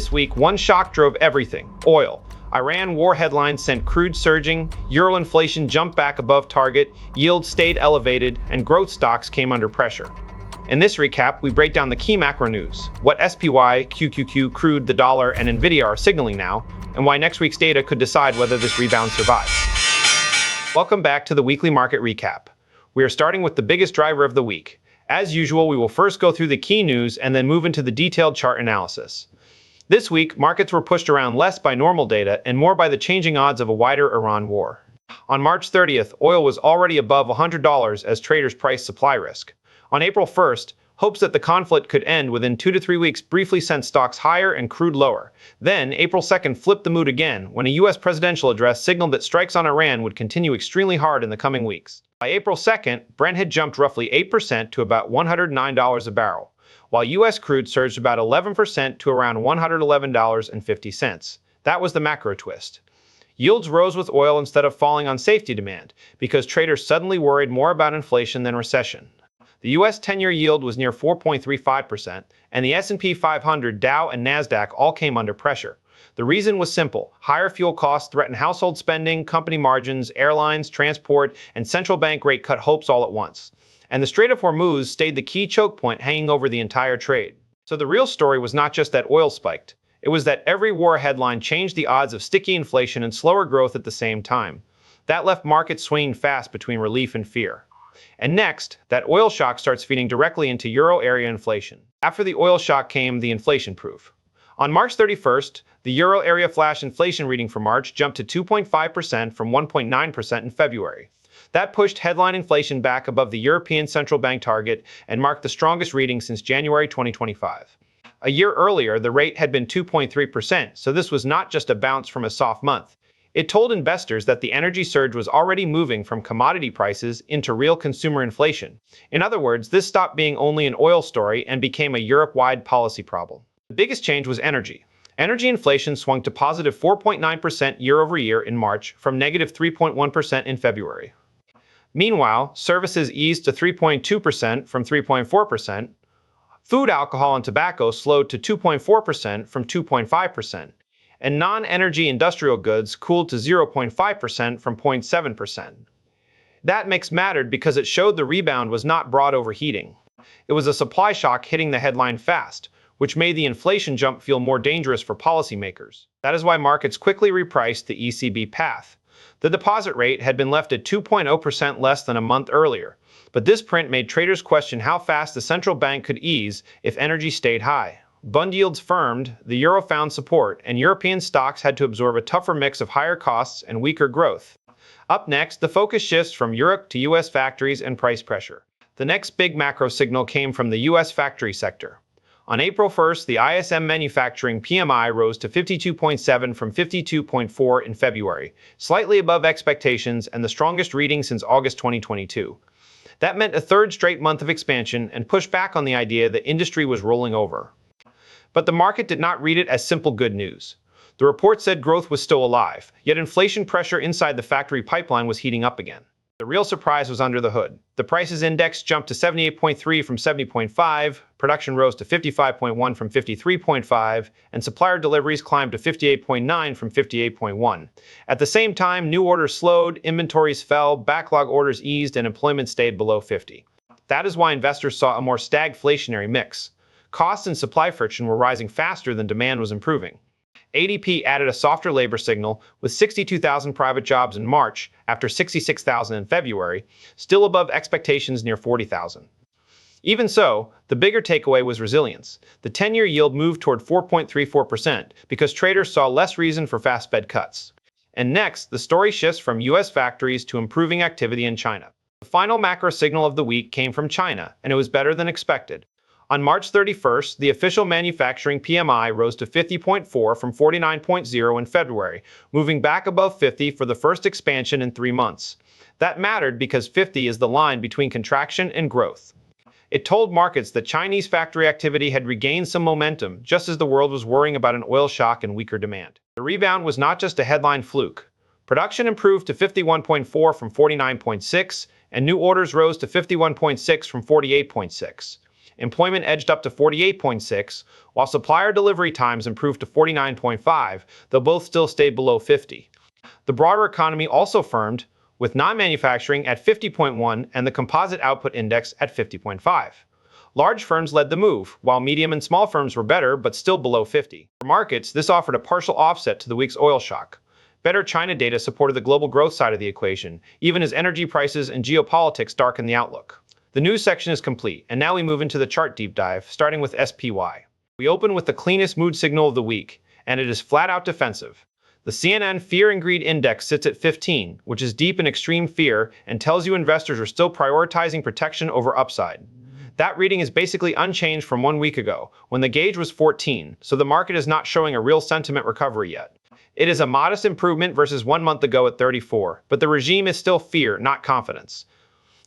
This week, one shock drove everything: oil. Iran war headlines sent crude surging, euro inflation jumped back above target, yields stayed elevated, and growth stocks came under pressure. In this recap, we break down the key macro news, what SPY, QQQ, crude, the dollar, and Nvidia are signaling now, and why next week's data could decide whether this rebound survives. Welcome back to the weekly market recap. We are starting with the biggest driver of the week. As usual, we will first go through the key news and then move into the detailed chart analysis. This week, markets were pushed around less by normal data and more by the changing odds of a wider Iran war. On March 30th, oil was already above $100 as traders priced supply risk. On April 1st, hopes that the conflict could end within 2 to 3 weeks briefly sent stocks higher and crude lower. Then, April 2nd flipped the mood again when a U.S. presidential address signaled that strikes on Iran would continue extremely hard in the coming weeks. By April 2nd, Brent had jumped roughly 8% to about $109 a barrel, while U.S. crude surged about 11% to around $111.50. That was the macro twist. Yields rose with oil instead of falling on safety demand, because traders suddenly worried more about inflation than recession. The U.S. 10-year yield was near 4.35%, and the S&P 500, Dow, and Nasdaq all came under pressure. The reason was simple: higher fuel costs threatened household spending, company margins, airlines, transport, and central bank rate cut hopes all at once. And the Strait of Hormuz stayed the key choke point hanging over the entire trade. So the real story was not just that oil spiked. It was that every war headline changed the odds of sticky inflation and slower growth at the same time. That left markets swinging fast between relief and fear. And next, that oil shock starts feeding directly into euro area inflation. After the oil shock came the inflation proof. On March 31st, the euro area flash inflation reading for March jumped to 2.5% from 1.9% in February. That pushed headline inflation back above the European Central Bank target and marked the strongest reading since January 2025. A year earlier, the rate had been 2.3%, so this was not just a bounce from a soft month. It told investors that the energy surge was already moving from commodity prices into real consumer inflation. In other words, this stopped being only an oil story and became a Europe-wide policy problem. The biggest change was energy. Energy inflation swung to positive 4.9% year-over-year in March from negative 3.1% in February. Meanwhile, services eased to 3.2% from 3.4%. Food, alcohol, and tobacco slowed to 2.4% from 2.5%. And non-energy industrial goods cooled to 0.5% from 0.7%. That mix mattered because it showed the rebound was not broad overheating. It was a supply shock hitting the headline fast, which made the inflation jump feel more dangerous for policymakers. That is why markets quickly repriced the ECB path. The deposit rate had been left at 2.0% less than a month earlier, but this print made traders question how fast the central bank could ease if energy stayed high. Bond yields firmed, the euro found support, and European stocks had to absorb a tougher mix of higher costs and weaker growth. Up next, the focus shifts from Europe to U.S. factories and price pressure. The next big macro signal came from the U.S. factory sector. On April 1st, the ISM manufacturing PMI rose to 52.7 from 52.4 in February, slightly above expectations and the strongest reading since August 2022. That meant a third straight month of expansion and pushed back on the idea that industry was rolling over. But the market did not read it as simple good news. The report said growth was still alive, yet inflation pressure inside the factory pipeline was heating up again. The real surprise was under the hood. The prices index jumped to 78.3 from 70.5, production rose to 55.1 from 53.5, and supplier deliveries climbed to 58.9 from 58.1. At the same time, new orders slowed, inventories fell, backlog orders eased, and employment stayed below 50. That is why investors saw a more stagflationary mix. Costs and supply friction were rising faster than demand was improving. ADP added a softer labor signal with 62,000 private jobs in March after 66,000 in February, still above expectations near 40,000. Even so, the bigger takeaway was resilience. The 10-year yield moved toward 4.34% because traders saw less reason for fast Fed cuts. And next, the story shifts from U.S. factories to improving activity in China. The final macro signal of the week came from China, and it was better than expected. On March 31st, the official manufacturing PMI rose to 50.4 from 49.0 in February, moving back above 50 for the first expansion in 3 months. That mattered because 50 is the line between contraction and growth. It told markets that Chinese factory activity had regained some momentum, just as the world was worrying about an oil shock and weaker demand. The rebound was not just a headline fluke. Production improved to 51.4 from 49.6, and new orders rose to 51.6 from 48.6. Employment edged up to 48.6, while supplier delivery times improved to 49.5, though both still stayed below 50. The broader economy also firmed, with non-manufacturing at 50.1 and the composite output index at 50.5. Large firms led the move, while medium and small firms were better but still below 50. For markets, this offered a partial offset to the week's oil shock. Better China data supported the global growth side of the equation, even as energy prices and geopolitics darkened the outlook. The news section is complete, and now we move into the chart deep dive, starting with SPY. We open with the cleanest mood signal of the week, and it is flat out defensive. The CNN Fear and Greed Index sits at 15, which is deep in extreme fear and tells you investors are still prioritizing protection over upside. That reading is basically unchanged from 1 week ago, when the gauge was 14, so the market is not showing a real sentiment recovery yet. It is a modest improvement versus 1 month ago at 34, but the regime is still fear, not confidence.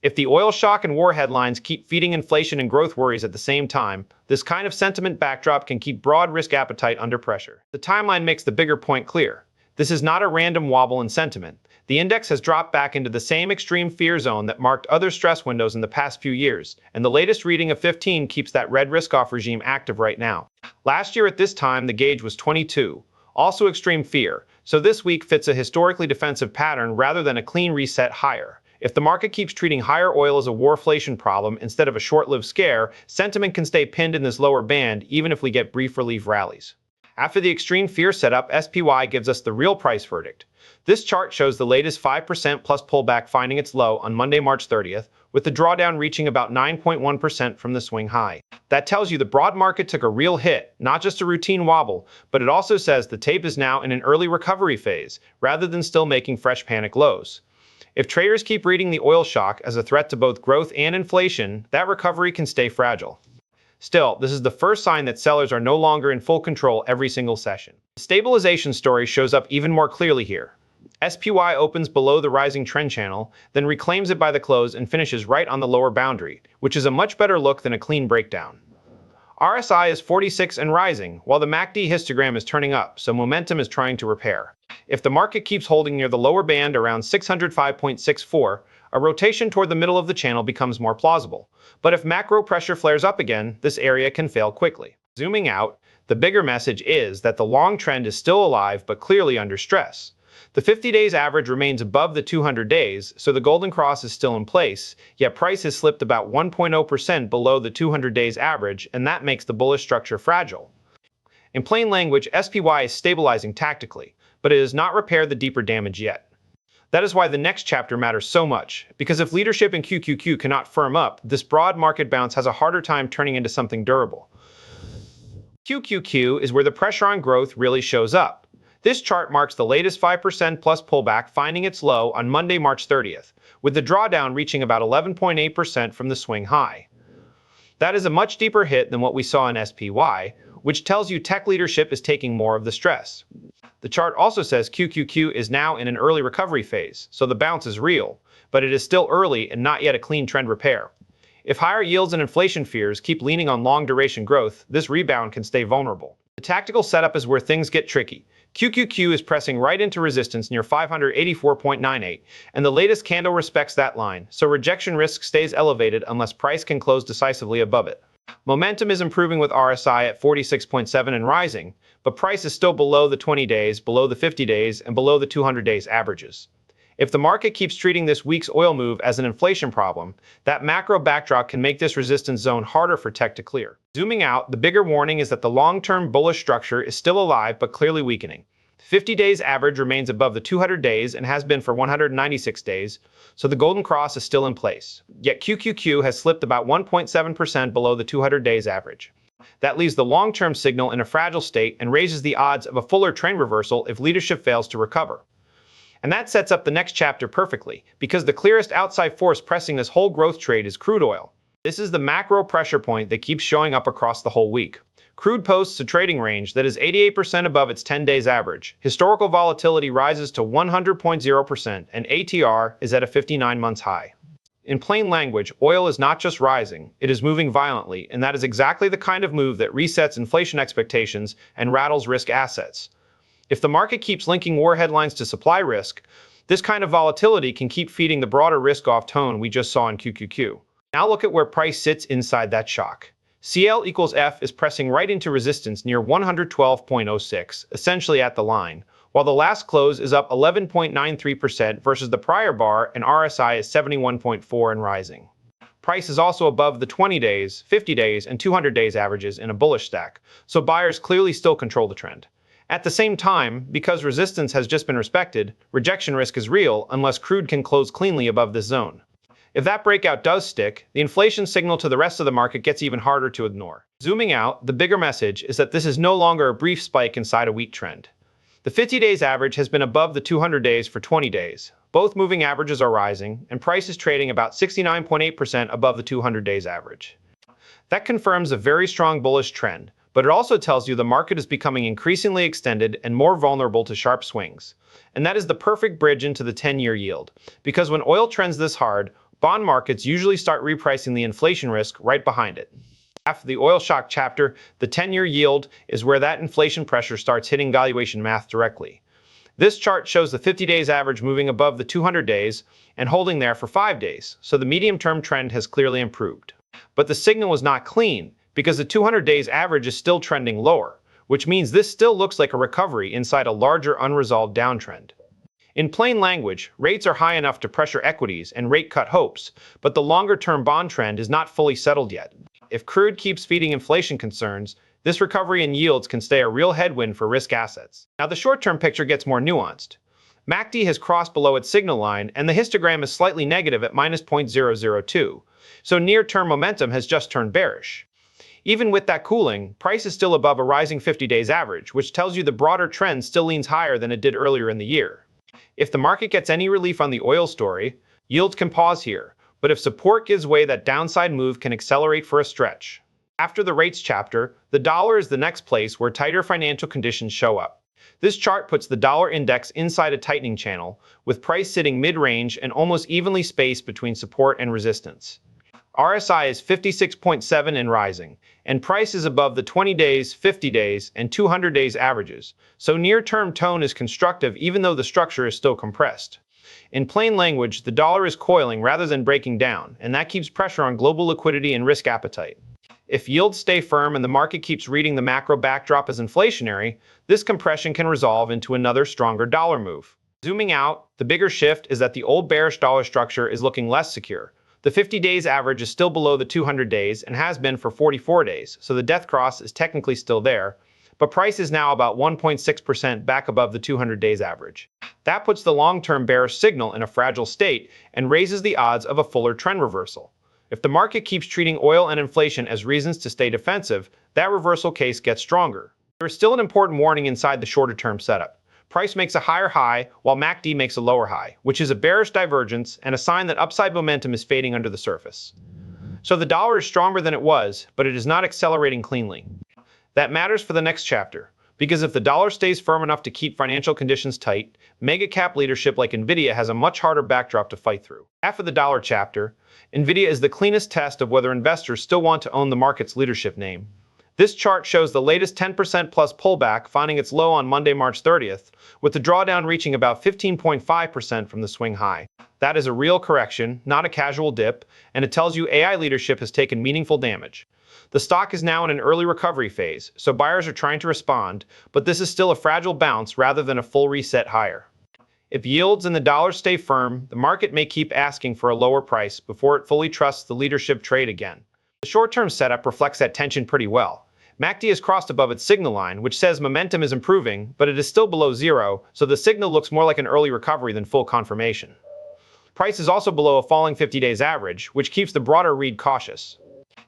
If the oil shock and war headlines keep feeding inflation and growth worries at the same time, this kind of sentiment backdrop can keep broad risk appetite under pressure. The timeline makes the bigger point clear. This is not a random wobble in sentiment. The index has dropped back into the same extreme fear zone that marked other stress windows in the past few years, and the latest reading of 15 keeps that red risk-off regime active right now. Last year at this time, the gauge was 22, also extreme fear, so this week fits a historically defensive pattern rather than a clean reset higher. If the market keeps treating higher oil as a warflation problem instead of a short-lived scare, sentiment can stay pinned in this lower band even if we get brief relief rallies. After the extreme fear setup, SPY gives us the real price verdict. This chart shows the latest 5% plus pullback finding its low on Monday, March 30th, with the drawdown reaching about 9.1% from the swing high. That tells you the broad market took a real hit, not just a routine wobble, but it also says the tape is now in an early recovery phase, rather than still making fresh panic lows. If traders keep reading the oil shock as a threat to both growth and inflation, that recovery can stay fragile. Still, this is the first sign that sellers are no longer in full control every single session. The stabilization story shows up even more clearly here. SPY opens below the rising trend channel, then reclaims it by the close and finishes right on the lower boundary, which is a much better look than a clean breakdown. RSI is 46 and rising, while the MACD histogram is turning up, so momentum is trying to repair. If the market keeps holding near the lower band around 605.64, a rotation toward the middle of the channel becomes more plausible. But if macro pressure flares up again, this area can fail quickly. Zooming out, the bigger message is that the long trend is still alive but clearly under stress. The 50 days average remains above the 200 days, so the golden cross is still in place, yet price has slipped about 1.0% below the 200 days average, and that makes the bullish structure fragile. In plain language, SPY is stabilizing tactically, but it has not repaired the deeper damage yet. That is why the next chapter matters so much, because if leadership in QQQ cannot firm up, this broad market bounce has a harder time turning into something durable. QQQ is where the pressure on growth really shows up. This chart marks the latest 5% plus pullback finding its low on Monday, March 30th, with the drawdown reaching about 11.8% from the swing high. That is a much deeper hit than what we saw in SPY, which tells you tech leadership is taking more of the stress. The chart also says QQQ is now in an early recovery phase, so the bounce is real, but it is still early and not yet a clean trend repair. If higher yields and inflation fears keep leaning on long-duration growth, this rebound can stay vulnerable. The tactical setup is where things get tricky. QQQ is pressing right into resistance near 584.98, and the latest candle respects that line, so rejection risk stays elevated unless price can close decisively above it. Momentum is improving with RSI at 46.7 and rising, but price is still below the 20 days, below the 50 days, and below the 200 days averages. If the market keeps treating this week's oil move as an inflation problem, that macro backdrop can make this resistance zone harder for tech to clear. Zooming out, the bigger warning is that the long-term bullish structure is still alive but clearly weakening. 50 days average remains above the 200 days and has been for 196 days, so the golden cross is still in place. Yet QQQ has slipped about 1.7% below the 200 days average. That leaves the long-term signal in a fragile state and raises the odds of a fuller trend reversal if leadership fails to recover. And that sets up the next chapter perfectly, because the clearest outside force pressing this whole growth trade is crude oil. This is the macro pressure point that keeps showing up across the whole week. Crude posts a trading range that is 88% above its 10 days average. Historical volatility rises to 100.0%, and ATR is at a 59 months high. In plain language, oil is not just rising, it is moving violently, and that is exactly the kind of move that resets inflation expectations and rattles risk assets. If the market keeps linking war headlines to supply risk, this kind of volatility can keep feeding the broader risk-off tone we just saw in QQQ. Now look at where price sits inside that shock. CL equals F is pressing right into resistance near 112.06, essentially at the line, while the last close is up 11.93% versus the prior bar and RSI is 71.4 and rising. Price is also above the 20 days, 50 days, and 200 days averages in a bullish stack, so buyers clearly still control the trend. At the same time, because resistance has just been respected, rejection risk is real unless crude can close cleanly above this zone. If that breakout does stick, the inflation signal to the rest of the market gets even harder to ignore. Zooming out, the bigger message is that this is no longer a brief spike inside a weak trend. The 50 days average has been above the 200 days for 20 days. Both moving averages are rising, and price is trading about 69.8% above the 200 days average. That confirms a very strong bullish trend, but it also tells you the market is becoming increasingly extended and more vulnerable to sharp swings. And that is the perfect bridge into the 10-year yield, because when oil trends this hard, bond markets usually start repricing the inflation risk right behind it. After the oil shock chapter, the 10-year yield is where that inflation pressure starts hitting valuation math directly. This chart shows the 50 days average moving above the 200 days and holding there for 5 days, so the medium-term trend has clearly improved. But the signal is not clean, because the 200 days average is still trending lower, which means this still looks like a recovery inside a larger unresolved downtrend. In plain language, rates are high enough to pressure equities and rate cut hopes, but the longer-term bond trend is not fully settled yet. If crude keeps feeding inflation concerns, this recovery in yields can stay a real headwind for risk assets. Now the short-term picture gets more nuanced. MACD has crossed below its signal line and the histogram is slightly negative at minus 0.002, so near-term momentum has just turned bearish. Even with that cooling, price is still above a rising 50 days average, which tells you the broader trend still leans higher than it did earlier in the year. If the market gets any relief on the oil story, yields can pause here, but if support gives way, that downside move can accelerate for a stretch. After the rates chapter, the dollar is the next place where tighter financial conditions show up. This chart puts the dollar index inside a tightening channel, with price sitting mid-range and almost evenly spaced between support and resistance. RSI is 56.7 and rising, and price is above the 20 days, 50 days, and 200 days averages, so near-term tone is constructive even though the structure is still compressed. In plain language, the dollar is coiling rather than breaking down, and that keeps pressure on global liquidity and risk appetite. If yields stay firm and the market keeps reading the macro backdrop as inflationary, this compression can resolve into another stronger dollar move. Zooming out, the bigger shift is that the old bearish dollar structure is looking less secure. The 50 days average is still below the 200 days and has been for 44 days, so the death cross is technically still there, but price is now about 1.6% back above the 200 days average. That puts the long-term bearish signal in a fragile state and raises the odds of a fuller trend reversal. If the market keeps treating oil and inflation as reasons to stay defensive, that reversal case gets stronger. There is still an important warning inside the shorter-term setup. Price makes a higher high, while MACD makes a lower high, which is a bearish divergence and a sign that upside momentum is fading under the surface. So the dollar is stronger than it was, but it is not accelerating cleanly. That matters for the next chapter, because if the dollar stays firm enough to keep financial conditions tight, mega-cap leadership like Nvidia has a much harder backdrop to fight through. After the dollar chapter, Nvidia is the cleanest test of whether investors still want to own the market's leadership name. This chart shows the latest 10% plus pullback finding its low on Monday, March 30th, with the drawdown reaching about 15.5% from the swing high. That is a real correction, not a casual dip, and it tells you AI leadership has taken meaningful damage. The stock is now in an early recovery phase, so buyers are trying to respond, but this is still a fragile bounce rather than a full reset higher. If yields and the dollar stay firm, the market may keep asking for a lower price before it fully trusts the leadership trade again. The short-term setup reflects that tension pretty well. MACD has crossed above its signal line, which says momentum is improving, but it is still below zero, so the signal looks more like an early recovery than full confirmation. Price is also below a falling 50 days average, which keeps the broader read cautious.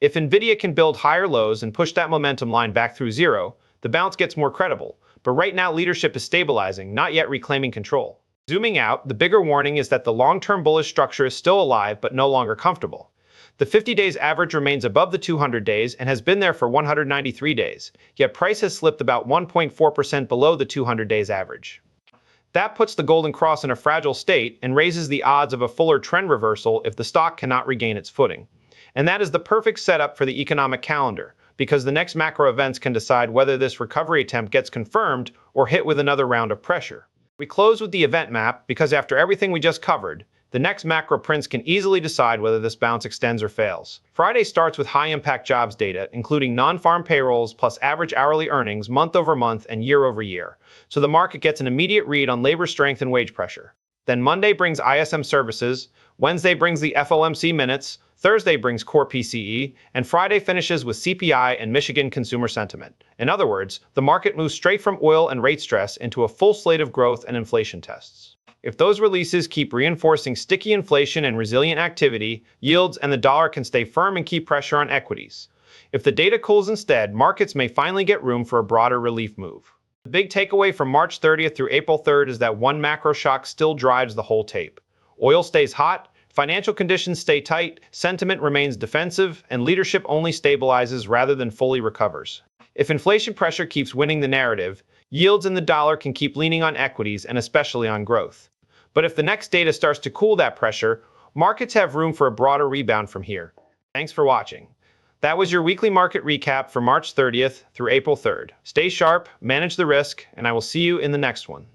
If Nvidia can build higher lows and push that momentum line back through zero, the bounce gets more credible, but right now leadership is stabilizing, not yet reclaiming control. Zooming out, the bigger warning is that the long-term bullish structure is still alive but no longer comfortable. The 50 days average remains above the 200 days and has been there for 193 days, yet price has slipped about 1.4% below the 200 days average. That puts the golden cross in a fragile state and raises the odds of a fuller trend reversal if the stock cannot regain its footing. And that is the perfect setup for the economic calendar, because the next macro events can decide whether this recovery attempt gets confirmed or hit with another round of pressure. We close with the event map because after everything we just covered, The next macro prints can easily decide whether this bounce extends or fails. Friday starts with high-impact jobs data, including non-farm payrolls plus average hourly earnings month over month and year over year, so the market gets an immediate read on labor strength and wage pressure. Then Monday brings ISM services, Wednesday brings the FOMC minutes, Thursday brings core PCE, and Friday finishes with CPI and Michigan consumer sentiment. In other words, the market moves straight from oil and rate stress into a full slate of growth and inflation tests. If those releases keep reinforcing sticky inflation and resilient activity, yields and the dollar can stay firm and keep pressure on equities. If the data cools instead, markets may finally get room for a broader relief move. The big takeaway from March 30th through April 3rd is that one macro shock still drives the whole tape. Oil stays hot, financial conditions stay tight, sentiment remains defensive, and leadership only stabilizes rather than fully recovers. If inflation pressure keeps winning the narrative, yields in the dollar can keep leaning on equities and especially on growth. But if the next data starts to cool that pressure, markets have room for a broader rebound from here. Thanks for watching. That was your weekly market recap for March 30th through April 3rd. Stay sharp, manage the risk, and I will see you in the next one.